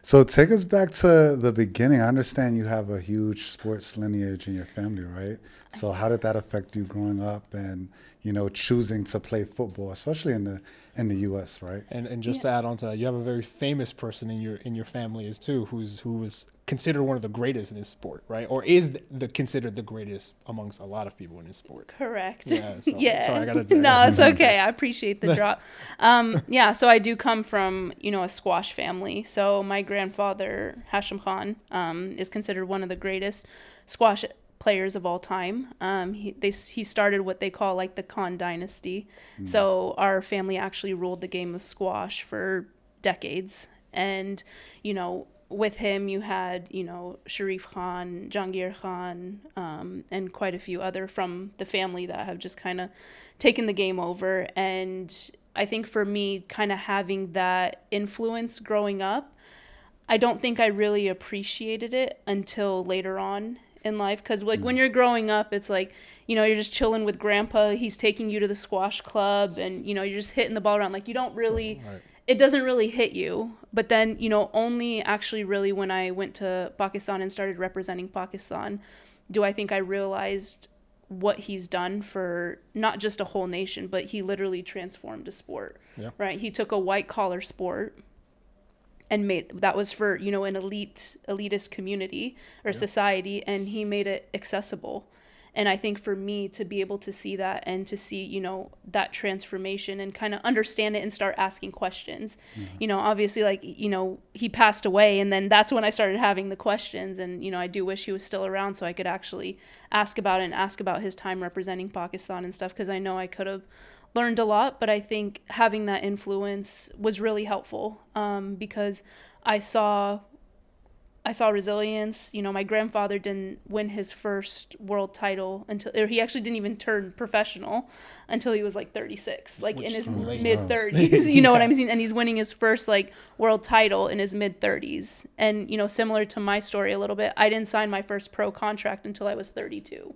So take us back to the beginning. I understand you have a huge sports lineage in your family, right? So how did that affect you growing up and, choosing to play football, especially in the US, right? And just Yeah. to add on to that, you have a very famous person in your family as too, who was considered one of the greatest in his sport, right? Or is considered the greatest amongst a lot of people in his sport. Correct. Yeah. So, Yeah. Sorry, I gotta. No, it's okay. I appreciate the drop. Yeah. So I do come from, a squash family. So my grandfather, Hashim Khan, is considered one of the greatest squash players of all time. He started what they call like the Khan dynasty. So our family actually ruled the game of squash for decades. And, with him, you had, Sharif Khan, Jahangir Khan, and quite a few other from the family that have just kind of taken the game over. And I think for me, kind of having that influence growing up, I don't think I really appreciated it until later on in life. Because like when you're growing up, it's like, you're just chilling with grandpa. He's taking you to the squash club and, you're just hitting the ball around. Like you don't really... Right. It doesn't really hit you. But then, only actually really when I went to Pakistan and started representing Pakistan, do I think I realized what he's done for not just a whole nation, but he literally transformed a sport, Yeah. right? He took a white collar sport and that was for, an elitist community or society, and he made it accessible. And I think for me to be able to see that and to see, that transformation and kind of understand it and start asking questions, obviously like, he passed away, and then that's when I started having the questions. And, I do wish he was still around so I could actually ask about it and ask about his time representing Pakistan and stuff. 'Cause I know I could have learned a lot, but I think having that influence was really helpful, because I saw resilience. My grandfather didn't win his first world title or he actually didn't even turn professional until he was like 36, like in his mid 30s. You know what I'm saying? And he's winning his first like world title in his mid 30s. And, similar to my story a little bit, I didn't sign my first pro contract until I was 32.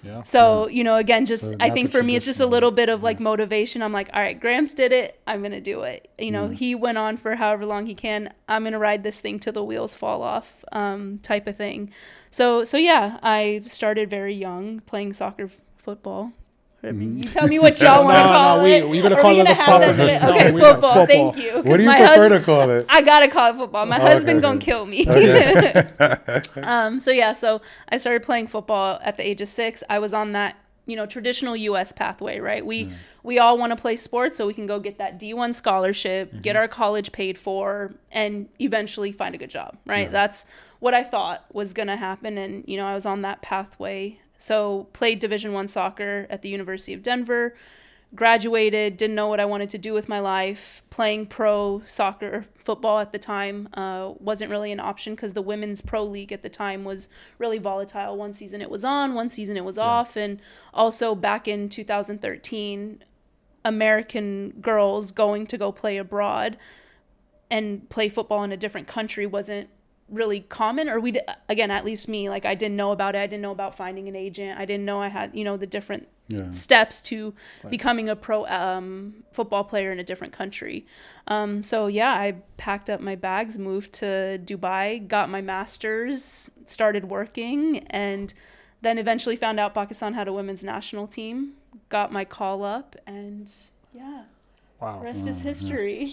Yeah. So, again, just So I not think the for me, it's just a traditional little bit of like motivation. I'm like, all right, Gramps did it. I'm going to do it. He went on for however long he can. I'm going to ride this thing till the wheels fall off, type of thing. So yeah, I started very young playing soccer, football. I mean, you tell me what y'all want to call it. We're gonna Are call we it gonna the have that proper- debate? No, Okay, we got football. football. Thank you. What 'Cause do you my prefer to call it? I gotta call it football. My Oh, husband okay, gonna okay. kill me. Okay. So I started playing football at the age of 6. I was on that, traditional U.S. pathway, right? We all want to play sports so we can go get that D1 scholarship, get our college paid for, and eventually find a good job, right? Yeah. That's what I thought was going to happen. And, I was on that pathway. So played Division I soccer at the University of Denver, graduated, didn't know what I wanted to do with my life. Playing pro soccer, football at the time wasn't really an option because the women's pro league at the time was really volatile. One season it was on, one season it was off. And also back in 2013, American girls going to go play abroad and play football in a different country wasn't really common, or again, at least me, like I didn't know about it. I didn't know about finding an agent. I didn't know I had, the different steps to becoming a pro football player in a different country. So yeah, I packed up my bags, moved to Dubai, got my master's, started working, and then eventually found out Pakistan had a women's national team, got my call up, and yeah, Wow. rest is history.